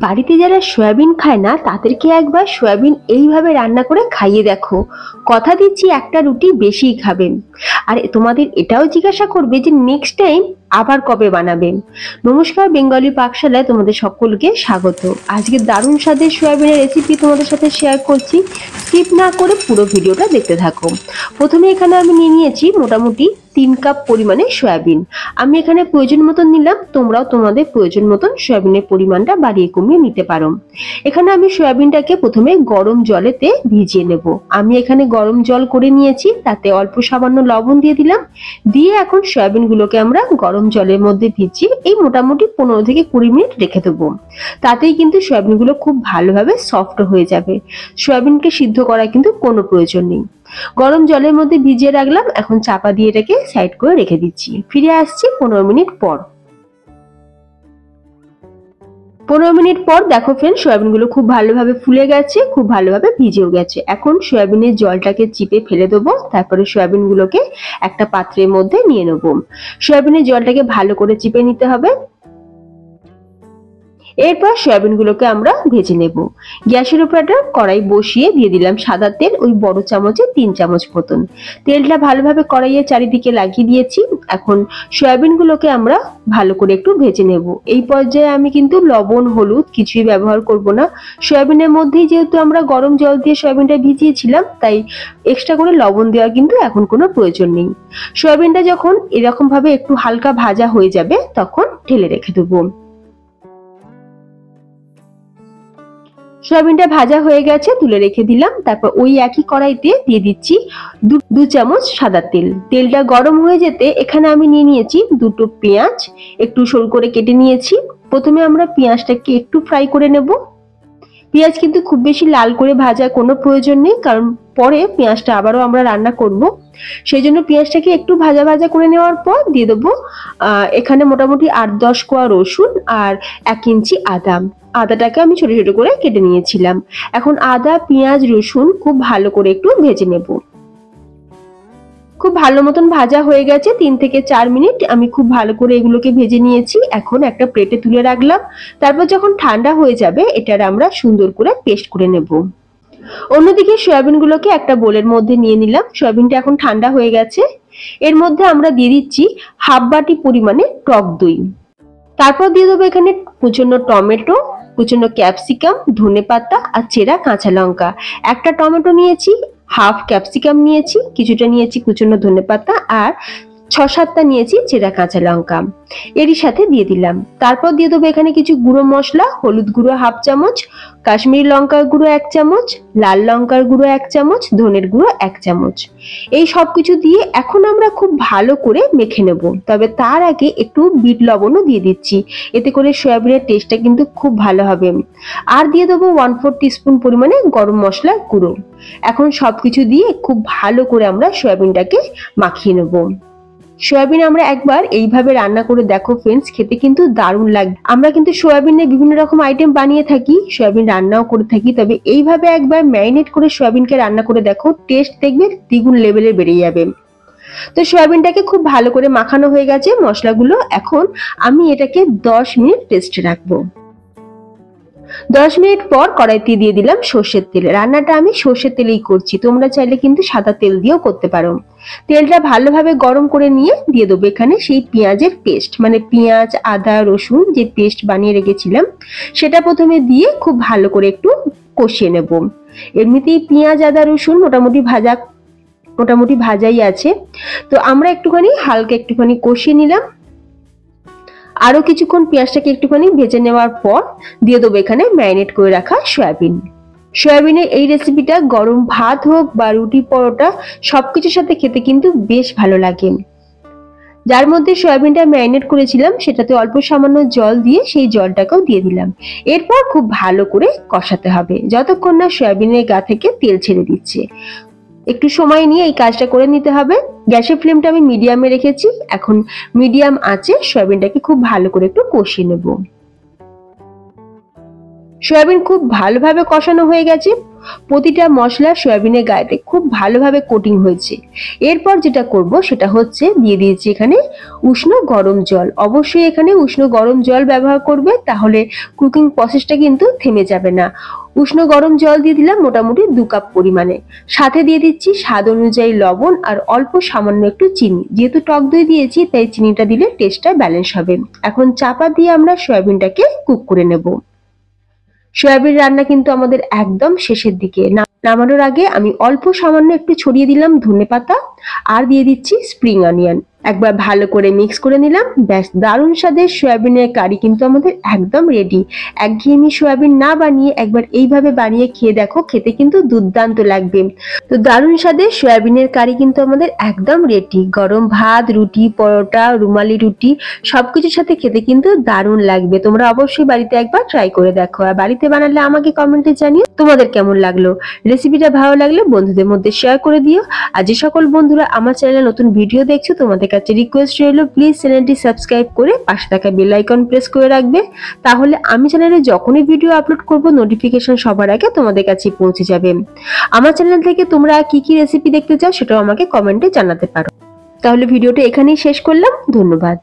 বাড়িতে যারা সয়াবিন খায় না তাদেরকে একবার সয়াবিন এইভাবে রান্না করে খাইয়ে দেখো। কথা দিচ্ছি একটা রুটি বেশিই খাবেন। আর তোমাদের এটাও জিজ্ঞাসা করবে যে নেক্সট টাইম আবার কবে বানাবেন। নমস্কার, বেঙ্গলি পাকশালায় তোমাদের সকলকে স্বাগত। আজকে দারুণ স্বাদের সয়াবিনের রেসিপি তোমাদের সাথে শেয়ার করছি। স্কিপ না করে পুরো ভিডিওটা দেখতে থাকো। প্রথমে এখানে আমি নিয়ে নিয়েছি মোটামুটি 3 কাপ পরিমাণে সয়াবিন। আমি এখানে প্রয়োজন মতন নিলাম, তোমরাও তোমাদের প্রয়োজন মতন সয়াবিনের পরিমাণটা বাড়িয়ে কমিয়ে নিতে পারো। এখানে আমি সয়াবিনটাকে প্রথমে গরম জলেতে ভিজিয়ে নেব। আমি এখানে গরম জল করে নিয়েছি, তাতে অল্প সামান্য লবণ দিয়ে দিলাম। দিয়ে এখন সয়াবিনগুলোকে আমরা গরম জলের মধ্যে ভিজিয়ে এই মোটামুটি 15 থেকে 20 মিনিট রেখে দেবো। তাতেই কিন্তু সয়াবিনগুলো খুব ভালোভাবে সফট হয়ে যাবে। সয়াবিনকে সিদ্ধ করার কিন্তু কোনো প্রয়োজন নেই। গরম জলের মধ্যে ভিজিয়ে রাখলাম, এখন চাপা দিয়ে এটাকে সাইড করে রেখে দিচ্ছি। ফিরে আসছি 15 মিনিট পর। 15 মিনিট পর দেখো ফ্রেন্ড, সয়াবিনগুলো খুব ভালোভাবে ফুলে গেছে, খুব ভালোভাবে ভিজেও গেছে। এখন সয়াবিনের জলটাকে চিপে ফেলে দেবো, তারপরে সয়াবিনগুলোকে একটা পাত্রের মধ্যে নিয়ে নেব। সয়াবিনের জলটাকে ভালো করে চিপে নিতে হবে। এরপর সয়াবিনগুলোকে আমরা ভেজে নেব। গ্যাসের উপর একটা কড়াই বসিয়ে দিয়ে দিলাম সাদা তেল, ওই বড় চামচে 3 চামচ মতন। তেলটা ভালোভাবে কড়াইয়ের চারিদিকে লাগিয়ে দিয়েছি। এখন সয়াবিনগুলোকে আমরা ভালো করে একটু ভেজে নেব। এই পর্যায়ে আমি কিন্তু লবণ হলুদ কিছুই ব্যবহার করব না। সয়াবিনের মধ্যেই যেহেতু আমরা গরম জল দিয়ে সয়াবিনটা ভিজিয়েছিলাম, তাই এক্সট্রা করে লবণ দেওয়া কিন্তু এখন কোনো প্রয়োজন নেই। সয়াবিনটা যখন এরকম ভাবে একটু হালকা ভাজা হয়ে যাবে তখন ঢেলে রেখে দেবো। সয়াবিনটা ভাজা হয়ে গেছে, তুলে রেখে দিলাম। তারপর ওই একই কড়াইতে দিয়ে দিচ্ছি 2 চামচ সাদা তেল। তেলটা গরম হয়ে যেতে এখানে আমি নিয়ে নিয়েছি 2টো পেঁয়াজ, একটু সরু করে কেটে নিয়েছি। প্রথমে আমরা পেঁয়াজটাকে একটু ফ্রাই করে নেব। পেঁয়াজ কিন্তু খুব বেশি লাল করে ভাজার কোনো প্রয়োজন নেই, কারণ পরে পেঁয়াজটা আবারও আমরা রান্না করব। সেই জন্য পেঁয়াজটাকে একটু ভাজা ভাজা করে নেওয়ার পর দিয়ে দেবো এখানে মোটামুটি 8-10 কোয়া রসুন আর 1 ইঞ্চি আদা। আদাটাকে আমি ছোট ছোট করে কেটে নিয়েছিলাম। এখন আদা পেঁয়াজ রসুন খুব ভালো করে একটু ভেজে নেব। খুব ভালো মতন ভাজা হয়ে গেছে, 3 থেকে 4 মিনিট আমি খুব ভালো করে এগুলোকে ভেজে নিয়েছি। এখন একটা প্লেটে তুলে রাখলাম। তারপর যখন ঠান্ডা হয়ে যাবে এটার আমরা সুন্দর করে পেস্ট করে নেব। অন্যদিকে সয়াবিনগুলোকে একটা বোলের মধ্যে নিয়ে নিলাম। সয়াবিনটা এখন ঠান্ডা হয়ে গেছে। এর মধ্যে আমরা দিয়ে দিচ্ছি হাফ বাটি পরিমাণে টক দই। তারপর দিয়ে দেবো এখানে কুচনো টমেটো, কুচনো ক্যাপসিকাম, ধনেপাতা আর চেরা কাঁচা লঙ্কা। একটা টমেটো নিয়েছি, হাফ ক্যাপসিকাম নিয়েছি, কিছুটা নিয়েছি কুচনো ধনেপাতা আর 6-7টা নিয়েছি চেরা কাঁচা লঙ্কা। এরই সাথে দিয়ে দিলাম। তারপর দিয়ে দেবো এখানে কিছু গুঁড়ো মশলা, হলুদ গুঁড়ো হাফ চামচ, কাশ্মীরি লঙ্কার গুঁড়ো 1 চামচ, লাল লঙ্কার গুঁড়ো 1 চামচ, ধনের গুঁড়ো 1 চামচ। এই সব কিছু দিয়ে এখন আমরা খুব ভালো করে মেখে নেব। তবে তার আগে একটু বিট লবণও দিয়ে দিচ্ছি, এতে করে সয়াবিনের টেস্টটা কিন্তু খুব ভালো হবে। আর দিয়ে দেবো 1/4 টিস্পুন পরিমাণে গরম মশলার গুঁড়ো। এখন সবকিছু দিয়ে খুব ভালো করে আমরা সয়াবিনটাকে মাখিয়ে নেব। সয়াবিন আমরা একবার এইভাবে রান্না করে দেখো ফ্রেন্ডস, খেতে কিন্তু দারুণ লাগবে। আমরা কিন্তু সয়াবিনের বিভিন্ন রকম আইটেম বানিয়ে থাকি, সয়াবিন রান্নাও করে থাকি, তবে এইভাবে একবার ম্যারিনেট করে সয়াবিনকে রান্না করে দেখো, টেস্ট দেখবে দ্বিগুণ লেভেলে বেড়ে যাবে। তো সয়াবিনটাকে খুব ভালো করে মাখানো হয়ে গেছে মশলাগুলো। এখন আমি এটাকে 10 মিনিট রেস্টে রাখবো। 10 মিনিট পর কড়াইতে দিয়ে দিলাম সর্ষের তেল। রান্নাটা আমি সর্ষের তেলেই করছি, তোমরা চাইলে কিন্তু সাদা তেল দিয়েও করতে পারো। তেলটা ভালোভাবে গরম করে নিয়ে দিয়ে দেবো এখানে সেই পেঁয়াজের পেস্ট, মানে পেঁয়াজ আদা রসুন যে পেস্ট বানিয়ে রেখেছিলাম সেটা প্রথমে দিয়ে খুব ভালো করে একটু কষিয়ে নেব। এমনিতেই পেঁয়াজ আদা রসুন মোটামুটি ভাজাই আছে, তো আমরা হালকা একটুখানি কষিয়ে নিলাম। আরো কিছুক্ষণ পেঁয়াজটাকে একটুখানি ভেজে নেওয়ার পর দিয়ে দেবো এখানে ম্যারিনেট করে রাখা সয়াবিন। সয়াবিনের এই রেসিপিটা গরম ভাত হোক বা রুটি পরোটা সবকিছুর সাথে খেতে কিন্তু বেশ ভালো লাগে। যার মধ্যে সয়াবিনটা ম্যারিনেট করেছিলাম সেটাতে অল্প সামান্য জল দিয়ে সেই জলটাকেও দিয়ে দিলাম। এরপর খুব ভালো করে কষাতে হবে যতক্ষণ না সয়াবিনের গা থেকে তেল ছেড়ে দিচ্ছে। একটু সময় নিয়ে এই কাজটা করে নিতে হবে। গ্যাসের ফ্লেমটা আমি মিডিয়ামে রেখেছি। এখন মিডিয়াম আঁচে সয়াবিনটাকে খুব ভালো করে একটু কষিয়ে নেব। সয়াবিন খুব ভালোভাবে কষানো হয়ে গেছে, প্রতিটা মশলা সয়াবিনের গায়েতে খুব ভালোভাবে কোটিং হয়েছে। এরপর যেটা করব সেটা হচ্ছে দিয়ে দিয়েছি এখানে উষ্ণ গরম জল। অবশ্যই এখানে উষ্ণ গরম জল ব্যবহার করবে, তাহলে কুকিং প্রসেসটা কিন্তু থেমে যাবে না। উষ্ণ গরম জল দিয়ে দিলাম মোটামুটি 2 কাপ পরিমাণে। সাথে দিয়ে দিচ্ছি স্বাদ অনুযায়ী লবণ আর অল্প সামান্য একটু চিনি। যেহেতু টক দই দিয়েছি তাই চিনিটা দিলে টেস্টটা ব্যালেন্স হবে। এখন চাপা দিয়ে আমরা সয়াবিনটাকে কুক করে নেব। সয়াবিন রান্না কিন্তু আমাদের একদম শেষের দিকে। নামানোর আগে আমি অল্প সামান্য একটু ছড়িয়ে দিলাম ধনেপাতা আর দিয়ে দিচ্ছি স্প্রিং অনিয়ন। একবার ভালো করে মিক্স করে নিলাম। ব্যাস, দারুণ স্বাদের সয়াবিনের কারি কিন্তু আমাদের একদম রেডি। একঘেয়েমি সয়াবিন না বানিয়ে একবার এইভাবে বানিয়ে খেয়ে দেখো, খেতে কিন্তু দুর্দান্ত লাগবে। তো দারুণ স্বাদের সয়াবিনের কারি কিন্তু আমাদের একদম রেডি। গরম ভাত, রুটি, পরোটা, রুমালি রুটি সবকিছুর সাথে খেতে কিন্তু দারুণ লাগবে। তোমরা অবশ্যই বাড়িতে একবার ট্রাই করে দেখো, আর বাড়িতে বানালে আমাকে কমেন্টে জানিও তোমাদের কেমন লাগলো। রেসিপিটা ভালো লাগলে বন্ধুদের মধ্যে শেয়ার করে দিও। আর যে সকল বন্ধুরা আমার চ্যানেলে নতুন ভিডিও দেখছো তোমাদের কাছে রিকোয়েস্ট রইল, প্লিজ চ্যানেলটি সাবস্ক্রাইব করে পাশে থাকা বেল আইকন প্রেস করে রাখবে। তাহলে আমি চ্যানেলে যখনই ভিডিও আপলোড করব নোটিফিকেশন সবার আগে তোমাদের কাছে পৌঁছে যাবে। আমার চ্যানেল থেকে তোমরা কি কি রেসিপি দেখতে চাও সেটাও আমাকে কমেন্টে জানাতে পারো। তাহলে ভিডিওটা এখানেই শেষ করলাম। ধন্যবাদ।